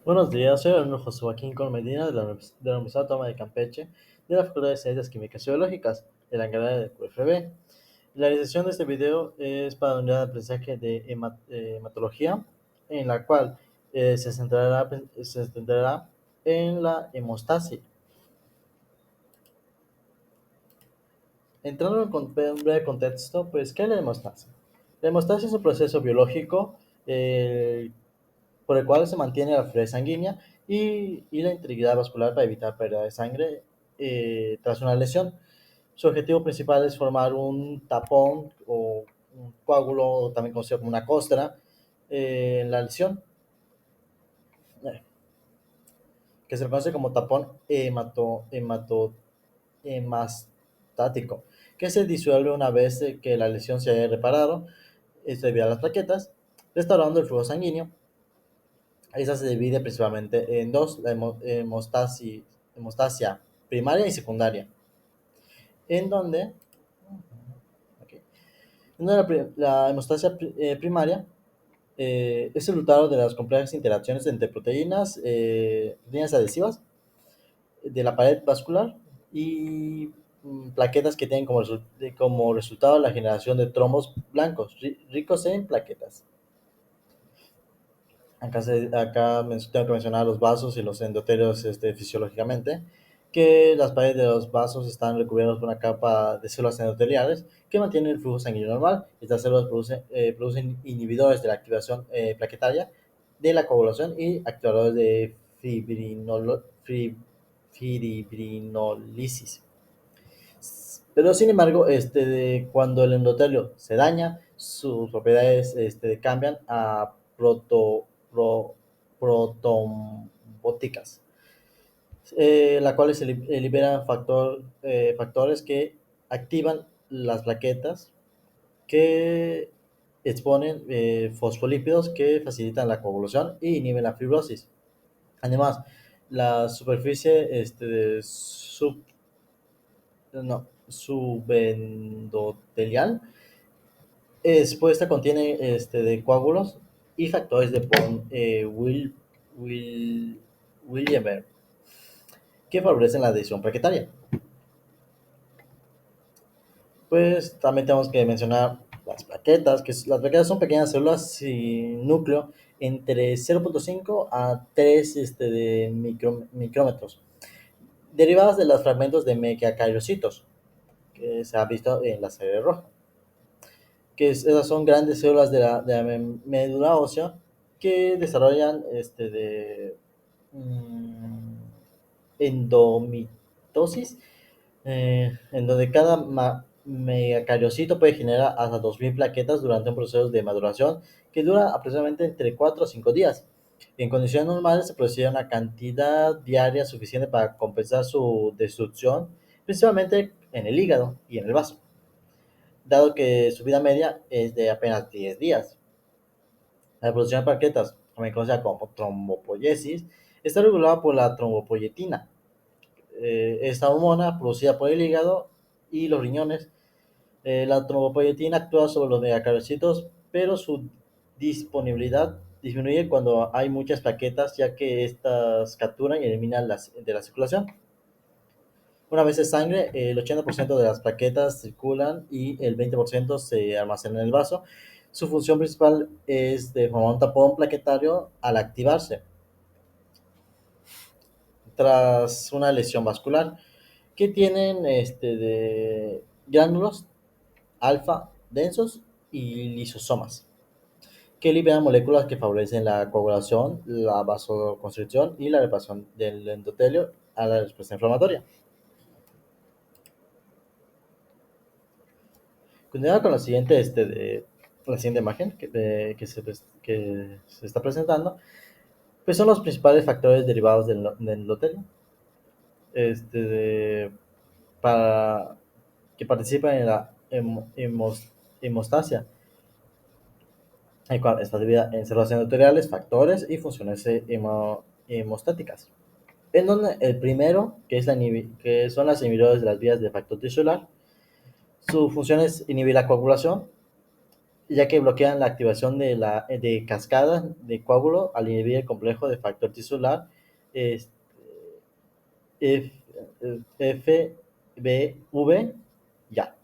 Buenos días, soy el alumno José Joaquín Medina de la Universidad Autónoma de Campeche, de la Facultad de Ciencias Químicas y Biológicas, de la carrera de QFB. La realización de este video es para la unidad de aprendizaje de hematología, en la cual se centrará en la hemostasia. Entrando en breve contexto, pues, ¿qué es la hemostasia? La hemostasia es un proceso biológico eh, por el cual se mantiene la fluidez sanguínea y la integridad vascular para evitar pérdida de sangre tras una lesión. Su objetivo principal es formar un tapón o un coágulo, también conocido como una costra, en la lesión, eh, que se le conoce como tapón hemastático, que se disuelve una vez que la lesión se haya reparado, esto debido a las plaquetas, restaurando el flujo sanguíneo. Esa se divide principalmente en dos, la hemostasia primaria y secundaria, en donde, ok, la hemostasia primaria es el resultado de las complejas interacciones entre proteínas, líneas adhesivas de la pared vascular y plaquetas que tienen como resultado la generación de trombos blancos ricos en plaquetas. Tengo que mencionar los vasos y los endotelios fisiológicamente, que las paredes de los vasos están recubiertas por una capa de células endoteliales que mantienen el flujo sanguíneo normal. Estas células producen inhibidores de la activación plaquetaria, de la coagulación y activadores de fibrinolisis. Pero sin embargo, cuando el endotelio se daña, sus propiedades cambian a protombóticas, la cual liberan factores que activan las plaquetas, que exponen fosfolípidos que facilitan la coagulación y inhiben la fibrosis. Además, la superficie subendotelial expuesta contiene de coágulos y factores de von Willebrand que favorecen la adhesión plaquetaria. Pues también tenemos que mencionar las plaquetas, las plaquetas son pequeñas células sin núcleo entre 0,5 a 3 micrómetros, derivadas de los fragmentos de megacariocitos, que se ha visto en la serie roja. Esas son grandes células de la médula ósea que desarrollan endomitosis, en donde cada megacariocito puede generar hasta 2000 plaquetas durante un proceso de maduración que dura aproximadamente entre 4 a 5 días. En condiciones normales se produciría una cantidad diaria suficiente para compensar su destrucción, principalmente en el hígado y en el vaso, dado que su vida media es de apenas 10 días. La producción de plaquetas, también conocida como trombopoiesis, está regulada por la trombopoyetina. Esta hormona producida por el hígado y los riñones. La trombopoyetina actúa sobre los megacarocitos, pero su disponibilidad disminuye cuando hay muchas plaquetas, ya que estas capturan y eliminan de la circulación. Una vez en sangre, el 80% de las plaquetas circulan y el 20% se almacena en el vaso. Su función principal es de formar un tapón plaquetario al activarse tras una lesión vascular, que tienen de gránulos alfa densos y lisosomas, que liberan moléculas que favorecen la coagulación, la vasoconstricción y la reparación del endotelio a la respuesta inflamatoria. Continuando con la siguiente imagen que se está presentando, pues son los principales factores derivados del endotelio, este, de- para, que participan en la hemostasia, el cual está dividida en células endoteliales, factores y funciones hemostáticas. En donde el primero, que son las inhibidores de las vías de factor tisular, su función es inhibir la coagulación, ya que bloquean la activación de cascada de coágulo al inhibir el complejo de factor tisular es- F- FBV ya,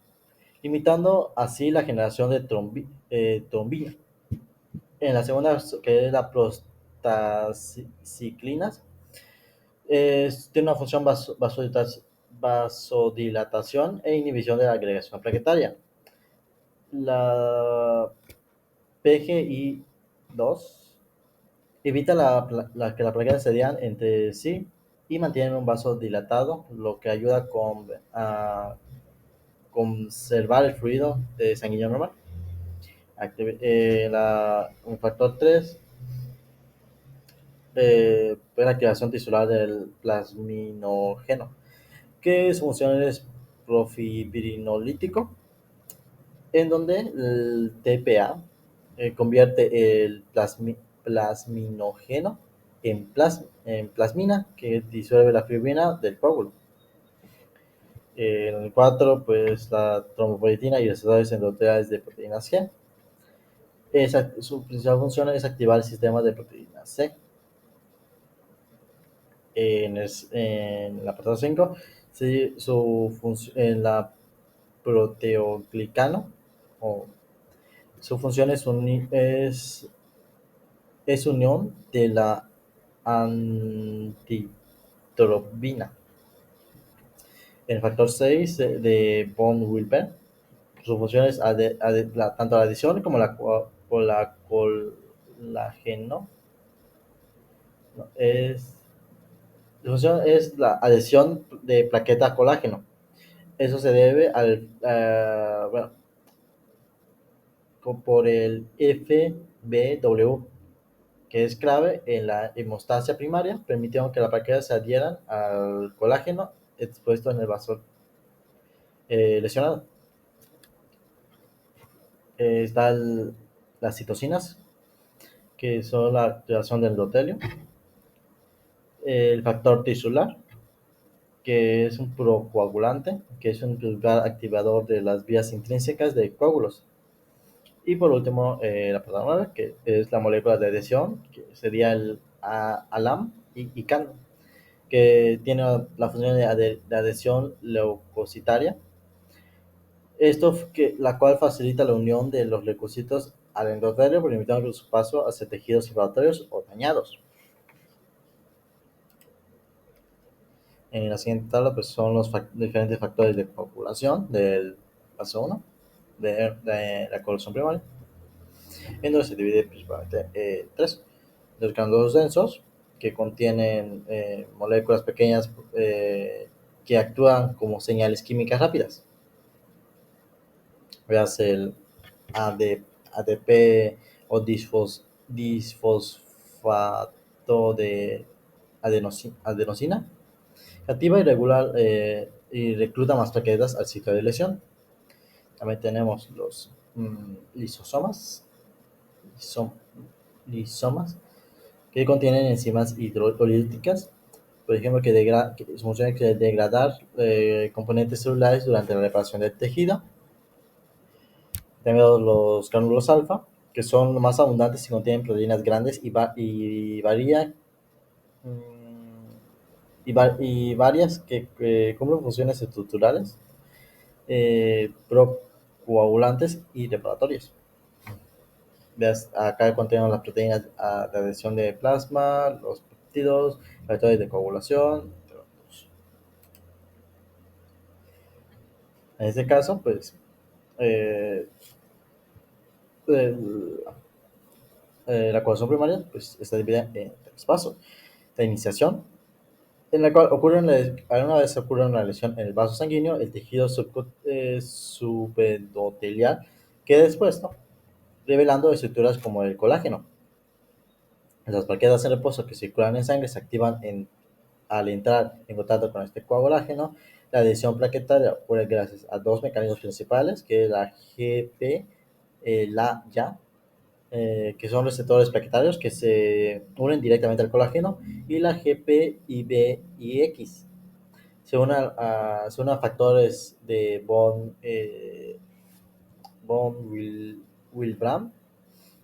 limitando así la generación de trombina. En la segunda, que es la prostaciclinas, tiene una función vasodilatación e inhibición de la agregación plaquetaria. La PGI2 evita que la plaqueta se adhieran entre sí y mantienen un vaso dilatado, lo que ayuda a conservar el fluido sanguíneo normal. Un factor 3 es la activación tisular del plasminógeno, que su función es profibrinolítico, en donde el TPA convierte el plasminógeno en plasmina, que disuelve la fibrina del coágulo. En el 4, pues la trombopoyetina y receptores endoteliales de proteínas G. Su principal función es activar el sistema de proteínas C. En la apartado 5, sí, en la proteoglicano, o su función es unión de la antitrobina. El factor 6 de von Wilber, su función es tanto la adición como la colágeno. No, su función es la adhesión de plaqueta a colágeno. Eso se debe bueno, por el FBW, que es clave en la hemostasia primaria, permitiendo que las plaquetas se adhieran al colágeno expuesto en el vaso lesionado. Están las citocinas, que son la activación del endotelio. El factor tisular, que es un procoagulante, que es un principal activador de las vías intrínsecas de coágulos. Y por último, la palabra 9, que es la molécula de adhesión, que sería el ALAM y CAN, que tiene la función de adhesión leucocitaria. La cual facilita la unión de los leucocitos al endotelio, permitiendo su paso hacia tejidos inflamatorios o dañados. En la siguiente tabla, pues son los diferentes factores de coagulación del paso 1 de la coagulación primaria, en donde se divide principalmente tres. Los granulosos densos, que contienen moléculas pequeñas que actúan como señales químicas rápidas. Veas el ADP o disfosfato de adenosina, que activa y regular y recluta más plaquetas al sitio de lesión. También tenemos los lisosomas, lisom- lisomas, que contienen enzimas hidrolíticas, por ejemplo, que su función es degradar componentes celulares durante la reparación del tejido. Tenemos los gránulos alfa, que son los más abundantes y contienen proteínas grandes y varias que cumplen funciones estructurales, procoagulantes y reparatorias. Acá contenemos las proteínas de adhesión de plasma, los péptidos, factores de coagulación, entre otros. En este caso, pues, eh, el- la coagulación primaria pues, está dividida en tres pasos. La iniciación, en la cual una vez ocurre una lesión en el vaso sanguíneo, el tejido subendotelial queda expuesto, revelando estructuras como el colágeno. Las plaquetas en reposo que circulan en sangre se activan al entrar en contacto con este coagulágeno. La adhesión plaquetaria ocurre gracias a dos mecanismos principales, que es la GP, la YA, que son receptores plaquetarios que se unen directamente al colágeno, y la GPIBX. Se unen a factores de von Willebrand Wilbraham,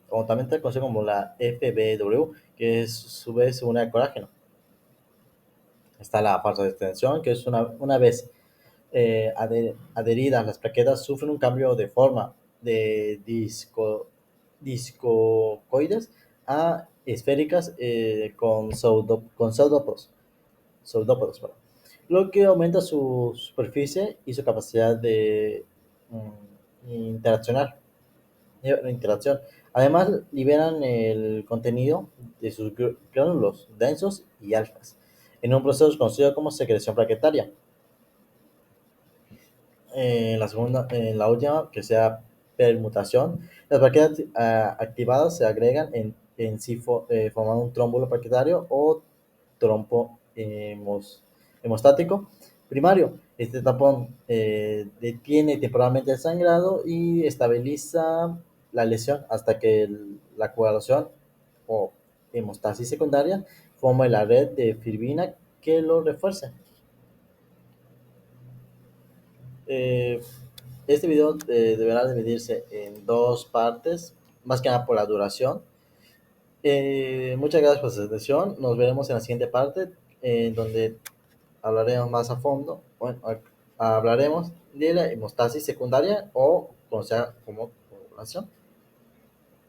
o también se conoce como la FBW, que es a su vez una colágeno. Está la falsa extensión, que es una vez adheridas, las plaquetas sufren un cambio de forma de discocoides a esféricas con pseudópodos, lo que aumenta su superficie y su capacidad de interaccionar, interacción. Además, liberan el contenido de sus gránulos densos y alfas en un proceso conocido como secreción plaquetaria. En la última, que sea permutación, las plaquetas activadas se agregan en sí formando un trómbulo plaquetario o trompo hemostático primario. Este tapón detiene temporalmente el sangrado y estabiliza la lesión hasta que la coagulación o hemostasis secundaria forme la red de fibrina que lo refuerce. Eh, Este video deberá dividirse en dos partes, más que nada por la duración. Muchas gracias por su atención. Nos veremos en la siguiente parte, en donde hablaremos más a fondo. Bueno, hablaremos de la hemostasis secundaria o conocida como coagulación.